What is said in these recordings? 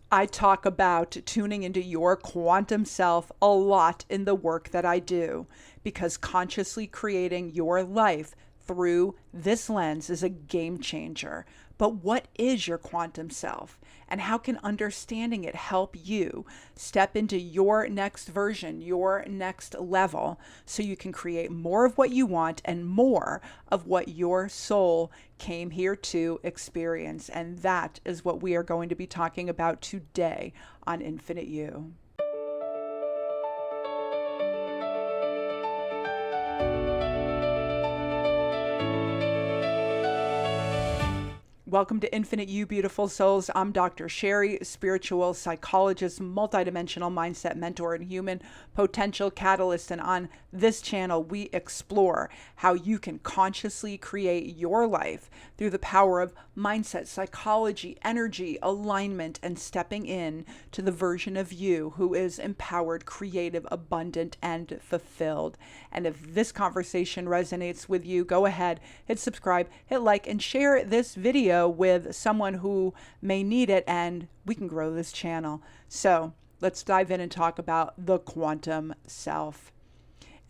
I talk about tuning into your quantum self a lot in the work that I do because consciously creating your life through this lens is a game changer. But what is your quantum self? And how can understanding it help you step into your next version, your next level, so you can create more of what you want and more of what your soul came here to experience? And that is what we are going to be talking about today on Infinite You. Welcome to Infinite You, beautiful souls. I'm Dr. Sheri, spiritual psychologist, multidimensional mindset mentor, and human potential catalyst. And on this channel, we explore how you can consciously create your life through the power of mindset, psychology, energy, alignment, and stepping in to the version of you who is empowered, creative, abundant, and fulfilled. And if this conversation resonates with you, go ahead, hit subscribe, hit like, and share this video with someone who may need it, and we can grow this channel. So let's dive in and talk about the quantum self.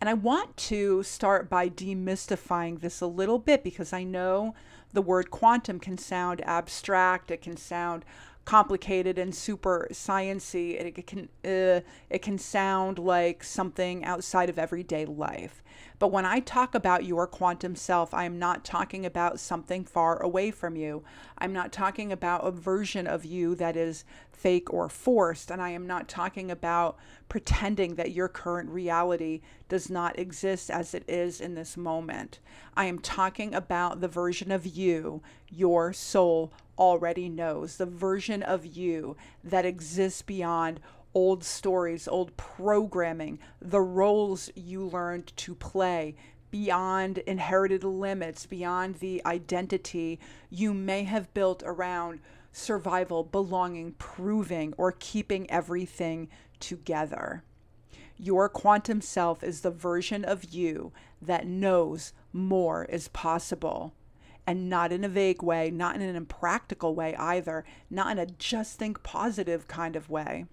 And I want to start by demystifying this a little bit because I know the word quantum can sound abstract, it can sound complicated and super sciencey. It can sound like something outside of everyday life. But when I talk about your quantum self, I am not talking about something far away from you. I'm not talking about a version of you that is fake or forced. And I am not talking about pretending that your current reality does not exist as it is in this moment. I am talking about the version of you, your soul already knows, the version of you that exists beyond old stories, old programming, the roles you learned to play, beyond inherited limits, beyond the identity you may have built around survival, belonging, proving, or keeping everything together. Your quantum self is the version of you that knows more is possible. And not in a vague way, not in an impractical way either, not in a just think positive kind of way,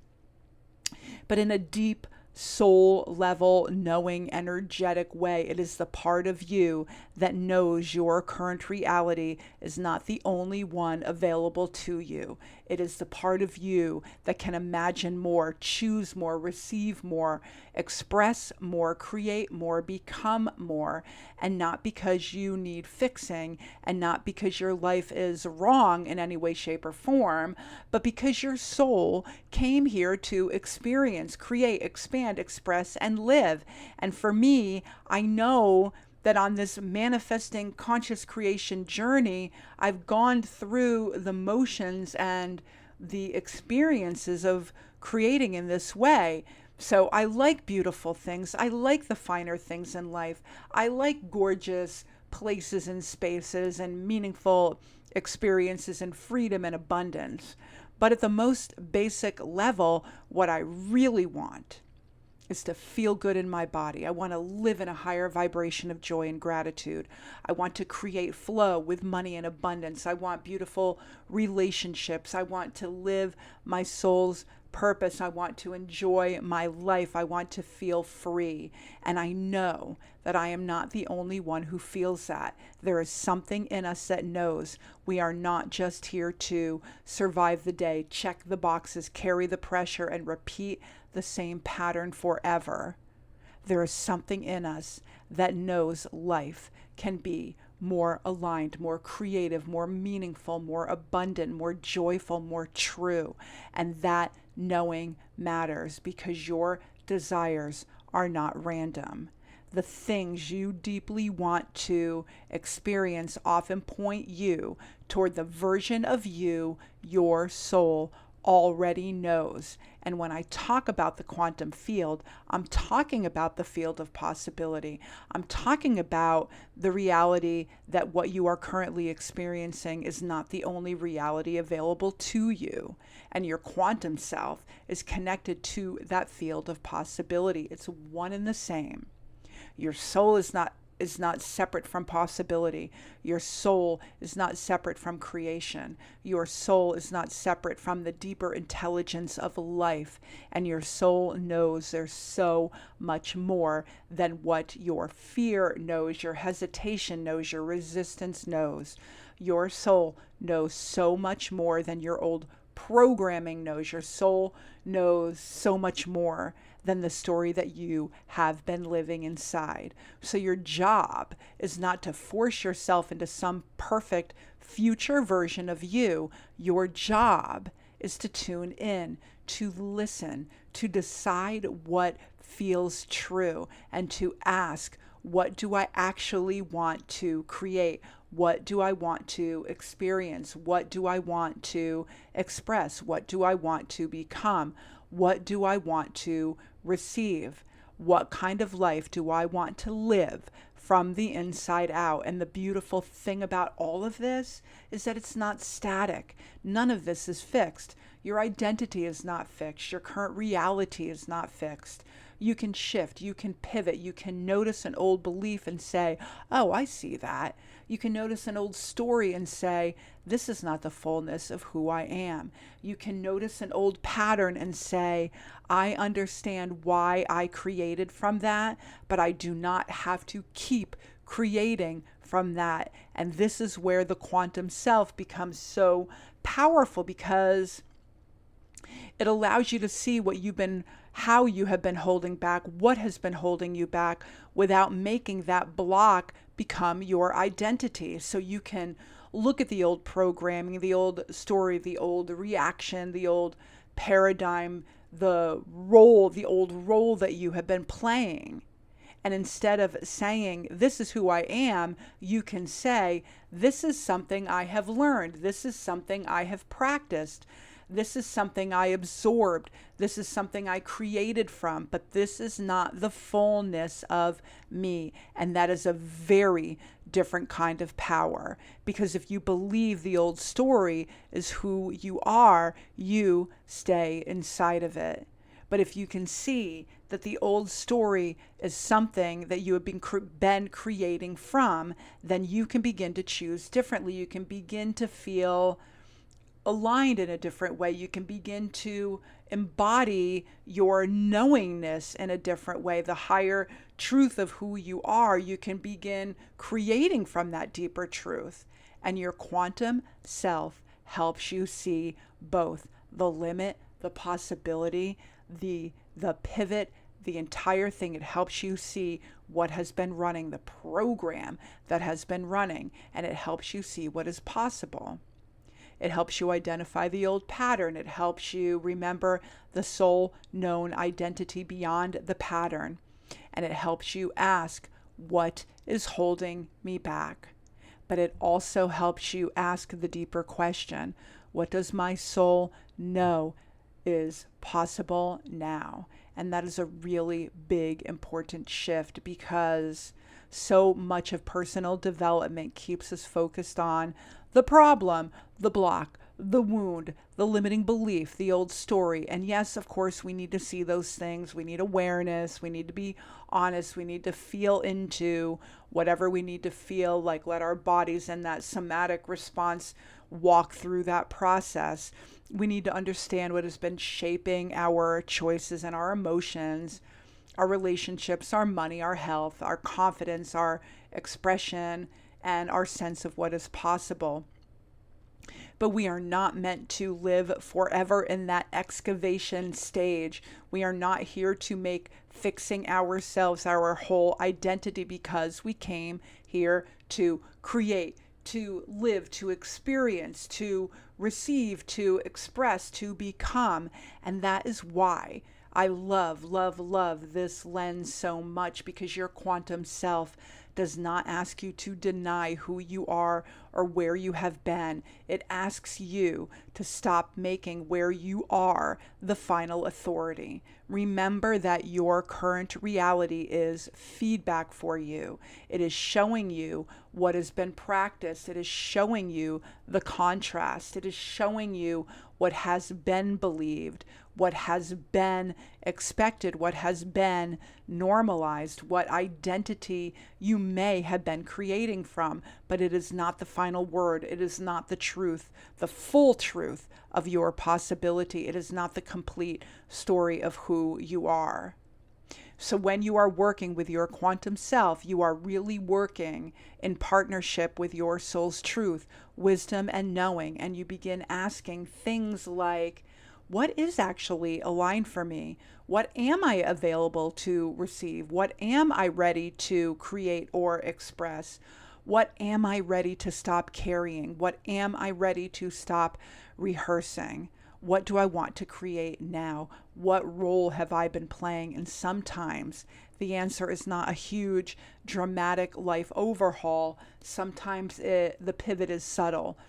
but in a deep soul level, knowing, energetic way. It is the part of you that knows your current reality is not the only one available to you. It is the part of you that can imagine more, choose more, receive more, express more, create more, become more, and not because you need fixing and not because your life is wrong in any way, shape, or form, but because your soul came here to experience, create, expand, express, and live. And for me, I know that on this manifesting conscious creation journey, I've gone through the motions and the experiences of creating in this way. So I like beautiful things. I like the finer things in life. I like gorgeous places and spaces and meaningful experiences and freedom and abundance. But at the most basic level, what I really want is to feel good in my body. I want to live in a higher vibration of joy and gratitude. I want to create flow with money and abundance. I want beautiful relationships. I want to live my soul's purpose. I want to enjoy my life. I want to feel free. And I know that I am not the only one who feels that. There is something in us that knows we are not just here to survive the day, check the boxes, carry the pressure, and repeat the same pattern forever. There is something in us that knows life can be more aligned, more creative, more meaningful, more abundant, more joyful, more true. And that knowing matters because your desires are not random. The things you deeply want to experience often point you toward the version of you your soul already knows. And when I talk about the quantum field, I'm talking about the field of possibility. I'm talking about the reality that what you are currently experiencing is not the only reality available to you. And your quantum self is connected to that field of possibility. It's one and the same. Your soul is not is not separate from possibility. Your soul is not separate from creation. Your soul is not separate from the deeper intelligence of life. And your soul knows there's so much more than what your fear knows, your hesitation knows, your resistance knows. Your soul knows so much more than your old programming knows. Your soul knows so much more than the story that you have been living inside. So your job is not to force yourself into some perfect future version of you. Your job is to tune in, to listen, to decide what feels true, and to ask, what do I actually want to create? What do I want to experience? What do I want to express? What do I want to become? What do I want to receive? What kind of life do I want to live from the inside out? And the beautiful thing about all of this is that it's not static. None of this is fixed. Your identity is not fixed. Your current reality is not fixed. You can shift, you can pivot, you can notice an old belief and say, oh, I see that. You can notice an old story and say, this is not the fullness of who I am. You can notice an old pattern and say, I understand why I created from that, but I do not have to keep creating from that. And this is where the quantum self becomes so powerful, because it allows you to see how you have been holding back, what has been holding you back, without making that block become your identity. So you can look at the old programming, the old story, the old reaction, the old paradigm, the old role that you have been playing. And instead of saying, this is who I am, you can say, this is something I have learned. This is something I have practiced. This is something I absorbed. This is something I created from, but this is not the fullness of me. And that is a very different kind of power, because if you believe the old story is who you are, you stay inside of it. But if you can see that the old story is something that you have been creating from, then you can begin to choose differently. You can begin to feel aligned in a different way. You can begin to embody your knowingness in a different way, the higher truth of who you are. You can begin creating from that deeper truth. And your quantum self helps you see both the limit, the possibility, the pivot, the entire thing. It helps you see what has been running, the program that has been running, and it helps you see what is possible. It helps you identify the old pattern. It helps you remember the soul known identity beyond the pattern. And it helps you ask, what is holding me back? But it also helps you ask the deeper question, what does my soul know is possible now? And that is a really big, important shift, because so much of personal development keeps us focused on the problem, the block, the wound, the limiting belief, the old story. And yes, of course, we need to see those things. We need awareness. We need to be honest. We need to feel into whatever we need to feel, like let our bodies and that somatic response walk through that process. We need to understand what has been shaping our choices and our emotions, our relationships, our money, our health, our confidence, our expression, and our sense of what is possible. But we are not meant to live forever in that excavation stage. We are not here to make fixing ourselves our whole identity, because we came here to create, to live, to experience, to receive, to express, to become. And that is why I love, love, love this lens so much, because your quantum self does not ask you to deny who you are or where you have been. It asks you to stop making where you are the final authority. Remember that your current reality is feedback for you. It is showing you what has been practiced. It is showing you the contrast. It is showing you what has been believed, what has been expected, what has been normalized, what identity you may have been creating from, but it is not the final word. It is not the truth, the full truth of your possibility. It is not the complete story of who you are. So when you are working with your quantum self, you are really working in partnership with your soul's truth, wisdom, and knowing. And you begin asking things like, what is actually aligned for me? What am I available to receive? What am I ready to create or express? What am I ready to stop carrying? What am I ready to stop rehearsing? What do I want to create now? What role have I been playing? And sometimes the answer is not a huge, dramatic life overhaul. Sometimes the pivot is subtle.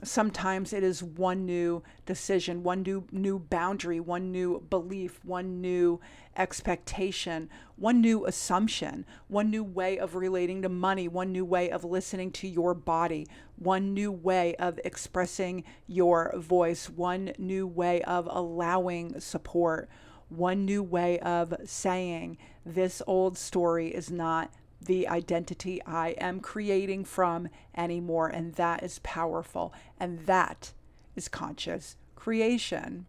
Sometimes it is one new decision, one new boundary, one new belief, one new expectation, one new assumption, one new way of relating to money, one new way of listening to your body, one new way of expressing your voice, one new way of allowing support, one new way of saying this old story is not the identity I am creating from anymore. And that is powerful. And that is conscious creation.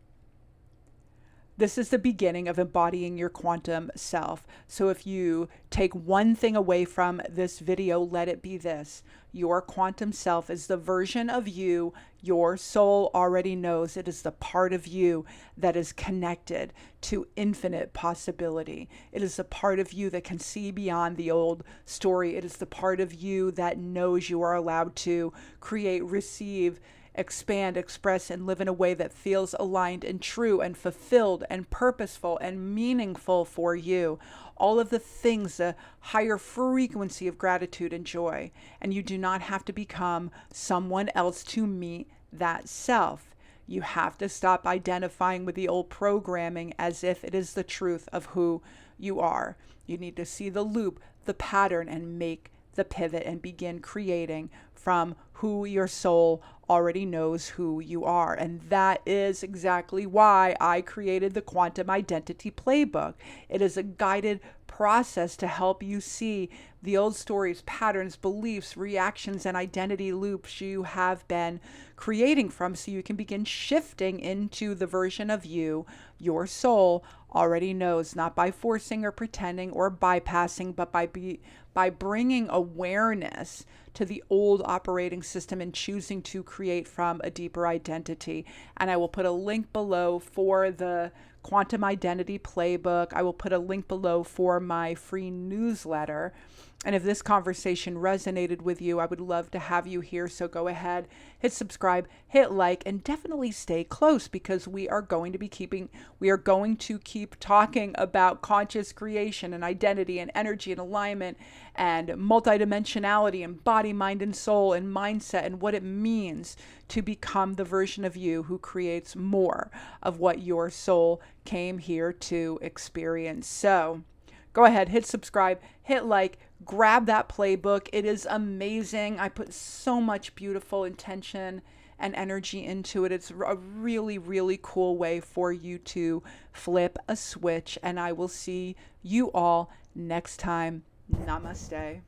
This is the beginning of embodying your quantum self. So if you take one thing away from this video, let it be this. Your quantum self is the version of you your soul already knows. It is the part of you that is connected to infinite possibility. It is the part of you that can see beyond the old story. It is the part of you that knows you are allowed to create, receive, expand, express, and live in a way that feels aligned and true and fulfilled and purposeful and meaningful for you. All of the things, the higher frequency of gratitude and joy. And you do not have to become someone else to meet that self. You have to stop identifying with the old programming as if it is the truth of who you are. You need to see the loop, the pattern, and make the pivot and begin creating from who your soul already knows who you are. And that is exactly why I created the Quantum Identity Playbook. It is a guided process to help you see the old stories, patterns, beliefs, reactions, and identity loops you have been creating from, so you can begin shifting into the version of you your soul already knows, not by forcing or pretending or bypassing, but by bringing awareness to the old operating system and choosing to create from a deeper identity. And I will put a link below for the Quantum Identity Playbook. I will put a link below for my free newsletter. And if this conversation resonated with you, I would love to have you here. So go ahead, hit subscribe, hit like, and definitely stay close, because we are going to keep talking about conscious creation and identity and energy and alignment and multidimensionality and body, mind, and soul and mindset, and what it means to become the version of you who creates more of what your soul came here to experience. So go ahead, hit subscribe, hit like, grab that playbook. It is amazing. I put so much beautiful intention and energy into it. It's a really, really cool way for you to flip a switch. And I will see you all next time. Namaste.